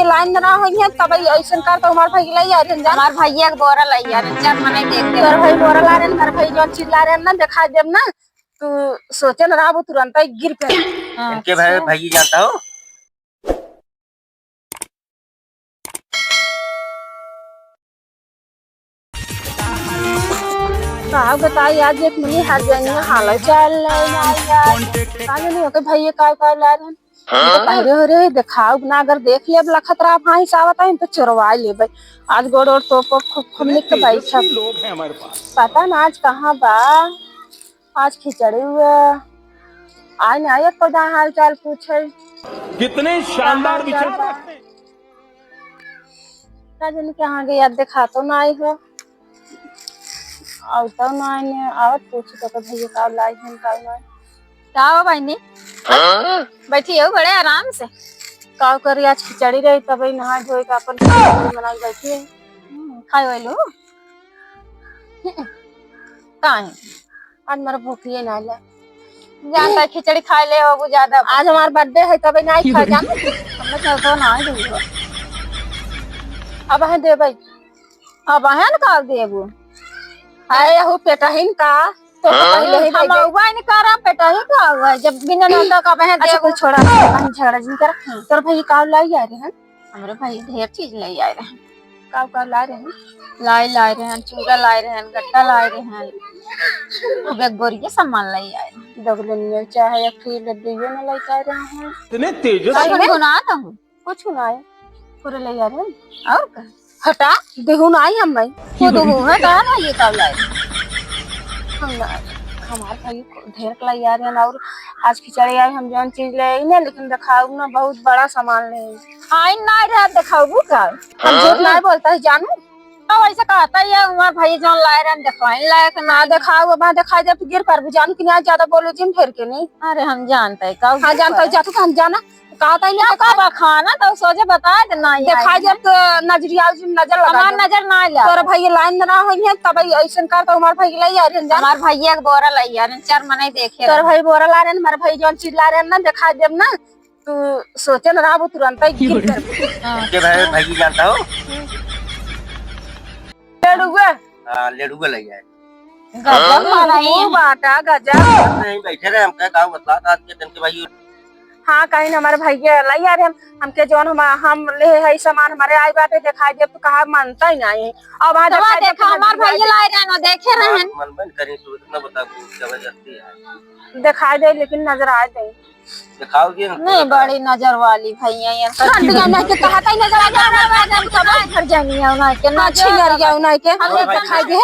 भैया लाइन में ना होई है तब ऐसन कर तो हमार भाई लाई आ रहे हमार भैया के बोरा लाई यार चल मने देख दे तोर भाई बोरा ला रहे मेरे भाई जो चिल्ला रहे ना दिखा देब ना तू सोचे ना वो तुरंत ही गिर पे इनके भाई जानता हो। का बताई आज एक मिनी हाथ जानी हाल चल नहीं ओके भैया का ला रहे तो पहले हो रे दिखाओ ना अगर देख ले बला खतरा भाई सावत है तो चुरवा ले भाई आज गोड़ और तो खूब निक के भाई सब पता ना आज कहाँ बा आज खिचड़ी हुआ आज ना एक पौधा हाल चाल पूछे कितने शानदार विचार ना जाने कहाँ गया दिखा तो ना आई हो आवता ना आने आवत पूछे तो भैया का लाई हम का ना क्या हो बहनी बैठी हो बड़े आराम से का करी आज खिचड़ी रही तब नहा धोए का अपन खिचड़ी बनाई बैठी है खाए वालो कहाँ है आज मेरा भूख ही ना ले जानता है खिचड़ी खा ले हो ज्यादा आज हमारा बर्थडे है तब नहीं खा जाना हमने चलता ना ही अब है दे भाई अब है ना काल देबू है हो पेटा हिन का तो पहले ही हम उबा नहीं कर रहा पेटा ही का हुआ जब बिना नोटा का बहन अच्छा कोई छोड़ा हम झगड़ा जिन कर तोर भाई का लाई आ रहे हैं हमारे भाई ढेर चीज ले आए रहे का ला रहे हैं लाई रहे हैं चूड़ा लाई रहे हैं गट्टा लाई रहे हैं अब एक बोरी सामान लाई आए दगलनिया चाहे एक फिर लड्डू ना लाई आ रहे हैं इतने तेजस्वी मैं बनाता हूँ कुछ ना आए पूरे ले आ रहे हैं और क्या हटा देहु ना आई हम नहीं खुद है कहा ना ये कब लाई हमारे भाई ढेर के लाई आ रहे हैं और आज खिचड़ी आई हम जौन चीज ले आई ना लेकिन दिखाऊ ना बहुत बड़ा सामान ले आई ना रहा दिखाऊ का हम झूठ नहीं बोलता है जानू अब ऐसा कहता है हमारे भाई जौन लाए रहे दिखाए लायक ना दिखाओ अब दिखाई दे तो गिर पर भी जानू कि नहीं ज्यादा बोलो जिन फिर के नहीं अरे हम जानते हैं कब हाँ जानता है जातू हम जाना कहता ही नहीं कब खाना तो सोचे बता दे ना दिखाई जब तो नजरिया नजर लगा हमार नजर ना ला तोरा भाई लाइन में ना होई है तब ऐसन कर तो हमार भाई लाई आ रहे हैं हमार भैया के बोरा लाई यार चार मने देखे तोरा भाई बोरा ला रहे हैं हमारे भाई जौन चीज ला रहे हैं ना दिखा देब ना तू सोचे ना वो तुरंत ही गिर कर इनके भाई जानता हो। लेडुआ हां लेडुआ लग जाए गजब माराई बाटा गजब नहीं बैठे रहे हम क्या बता आज के दिन के भाई हाँ कहीं हमारे भैया लाई आ रहे हमके जौन हम ले है सामान हमारे आई बाटे दिखाई दे तो कहा मानता ही नहीं अब आज देखा हमार भैया लाए रहे ना देखे रहे मन बंद करी तो इतना बता जबरदस्ती है दिखाई दे लेकिन नजर आ दे दिखाओगे नहीं बड़ी नजर वाली भैया यार ना के कहता ही नजर आ जा घर जानी है ना के ना छिनरिया ना के हम दिखाई दे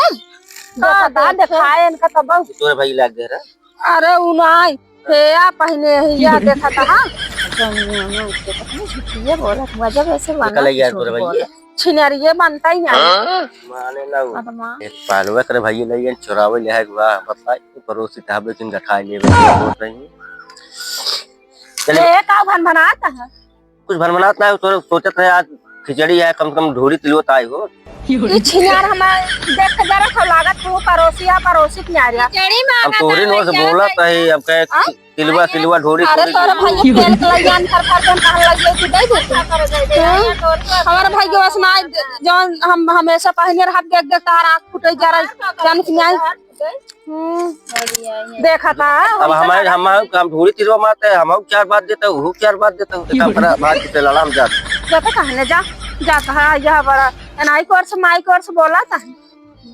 देखा दिखाए इनका तब तोरे भाई लग गए रे अरे उनाई फेया पहने हिया देखा था ये बोला गजब ऐसे बना लग गया तोरे भाई छिनरिये बनता ही नहीं माने ना एक पालवा करे भाई ले चुरावे ले है वाह बता पड़ोसी ढाबे किन खा ले बोल रही चले का भन बनाता है कुछ भन बनाता है तो सोचत है आज खिचड़ी है कम से कम ढोरी तिलवत आई हो ये छिनार हम देख जरा खा लागत तू पड़ोसी न्यारिया चढ़ी अब तोरी नो से बोलत है अब कह तिलवा ढोरी अरे तोरा भाई तेल के लगियान कर कहां लगियो तू दे दे हमारे भाई के वास ना जौन हम हमेशा पहने रहत देख देख तार आंख फुटे जरा जान कि नहीं देखा था अब हमारे हम काम ढोरी तिलवा मारते हम चार बात देता हूं चार बात देता हूं अपना बात से लड़ाम जाता कहने जाता है यह बड़ा एनाई कोर्स माई कोर्स बोला था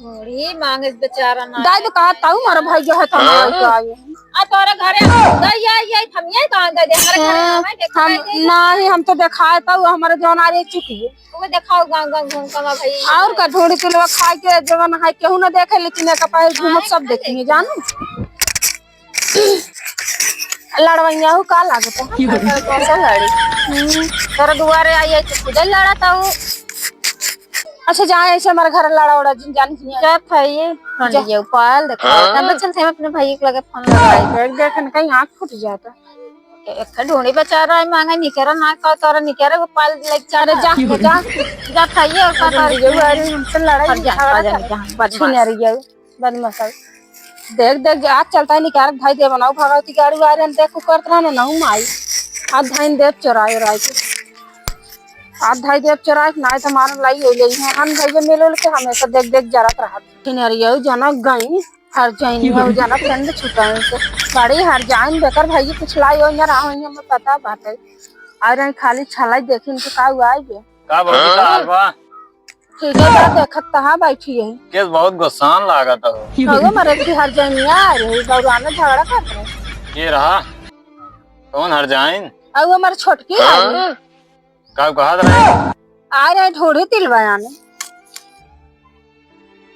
बड़ी मांगे बेचारा ना दाई तो कहता हूं मेरा भाई जो है तो आए आ तोरे घरे गई आई थमिए कहां गए हमारे घरे हमें देखा हम नहीं हम तो दिखाए तो हमारे जौन आ रही चुकी है वो दिखाओ गांव घूम का भाई और का ढोड़ी किलो खाए के जवन है केहू ना देखे लेकिन एक पाए घूमत सब देखिए जानू लड़वैया हो का लागत है कैसे लड़ी तेरे दुआरे आई तो खुद लड़ा था वो अच्छा जहाँ ऐसे हमारे घर लड़ा उड़ा जान क्या था ये उपाल देखा तब चलते हम अपने भाई के लगे फोन लगाए देख कहीं आँख फूट जाता एक ढूंढी बेचारा है मांगा निकेरा ना का तोरा निकेरा को पाल लेके चारे जा खाइए और का हमसे लड़ाई छीने रही है बदमाश देख आज चलता है निकाल भाई दे बनाओ भगवती गाड़ी वाले देखो करता ना ना माई आज धाइन देव चोराए राय के हाथ धाई देव चरा ना तो मार लाई हो गई है हम भैया मिलो के हमेशा देख देख जरत रहा किनरिया जना गई हर जाइन हो जाना फ्रेंड छुटाए से बड़ी हर जाइन बेकर भैया कुछ लाई हो ना रहा हमें पता बात है आ रहे खाली छलाई देखिन के का हुआ है का भौजी का हाल बा? ठीक है बात देखत तहां बैठी है केस बहुत गुस्सान लागत हो। होगा मरे की हर जाइनिया आ रही दौरान झगड़ा कर रहे ये रहा कौन हर जाइन? अब हमारे छोटकी आ रही का कहा रहे आ रहे ढोड़ी तिलवाने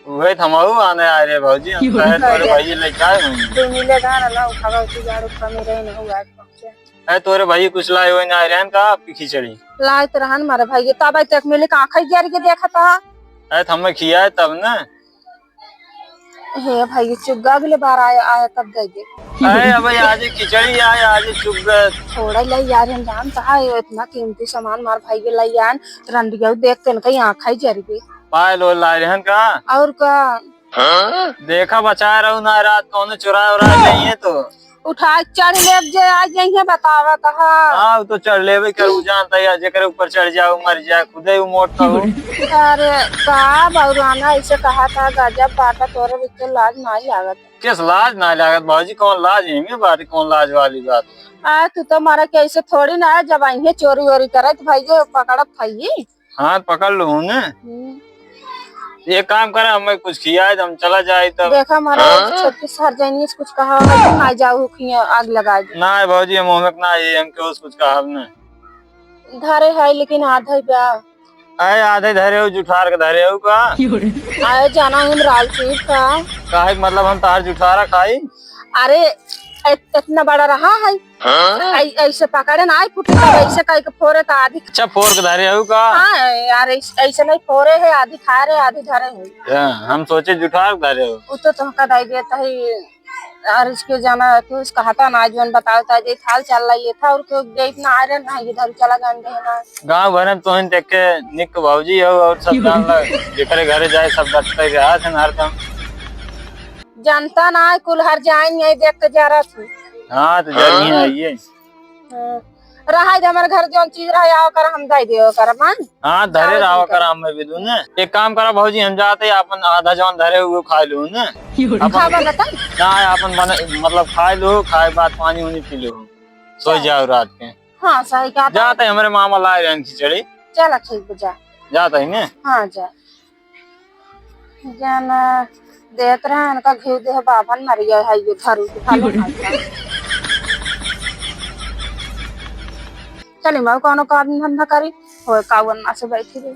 वही थमाऊ आने आ रहे भौजी हम कहे तोरे भाई लेके आए हैं। तू मिले गाना ना उठावा की जाड़ू कमी रहे ना हुआ पहुंचे है तोरे भाई कुछ लाए हुए ना रहन का आपकी खिचड़ी लाए तो रहन मारे भाई तब तक मिले का आंखें गिर के देखा था है हमें खिया है तब ना हे भाई चुग्गा अगले बार आया तब दे दे है अब आज खिचड़ी आए आज चुग थोड़ा ले यार हम जान था इतना कीमती सामान मार भाई के ले यान रंडिया देख के कहीं आंखें जर गई पाए लो लाए रहन का और का देखा बचा रहू ना रात कौन चुरा उरा नहीं है तो उठा चढ़ ले जे आ जाइए बतावा कहा हाँ तो चढ़ ले करू जानता है जेकर ऊपर चढ़ जाओ मर जाए खुदे मोट कहो अरे का बौराना ऐसे कहा था गजब बाटा तोरे बिच लाज नहीं लागत किस लाज ना लागत भाजी कौन लाज है में बात कौन लाज वाली बात आ तू तो मारा कैसे थोड़ी ना जब आई चोरी वोरी करत भाई जो पकड़त भाई हाँ पकड़ लू ने ये काम करे हमें कुछ खिया है हम चला जाए तब देखा मारा छोटी सर जाइए कुछ कहा होगा तो ना जाओ खिया आग लगा दे ना भाजी हम होमक ना ये हम क्यों कुछ कहा हमने धरे है लेकिन आधा ब्याह आए आधे धरे हो जुठार के धरे हो का आए जाना हम राजचीत का काहे मतलब हम तार जुठारा खाई अरे इतना बड़ा रहा है ऐसे पकड़े ना आई फुटी तब ऐसे कहीं के फोरे तो आधी अच्छा फोर के धरे हो का हाँ यार ऐसे नहीं फोरे है आधी खा रहे आधी धरे है हम सोचे जुठार के धरे हो वो तो तुमका दाई देता है यार इसके जाना तो इसका हता ना जीवन बताता है थाल चल रहा ये था और क्यों गई ना आ रहे ना इधर चला गंदे है ना गाँव भर में तो देख के निक भाजी हो और सब जान लग जेकरे घरे जाए सब डटते के हाथ है हरदम जनता ना कुल हर जाए यही देख के जा रहा थी हाँ तो जरूरी है ये रहा हमारे घर जो चीज रहा कर हम दे दियो कर मान हाँ धरे रहा कर हम में भी दू ने एक काम करा भाजी हम जाते अपन आधा जौन धरे हुए खा लू ने खावा बता ना अपन मतलब खा लो खाए बाद पानी उनी पी लो सो जाओ रात के हाँ सही कहा जाते हमारे मामा लाए रहे खिचड़ी चल ठीक जा जाता ही ने हाँ जा जाना देत रहे इनका घी दे बाभन मरिया है ये धरू खालो चली मैं कौन काम धंधा करी हो कावन से बैठी रही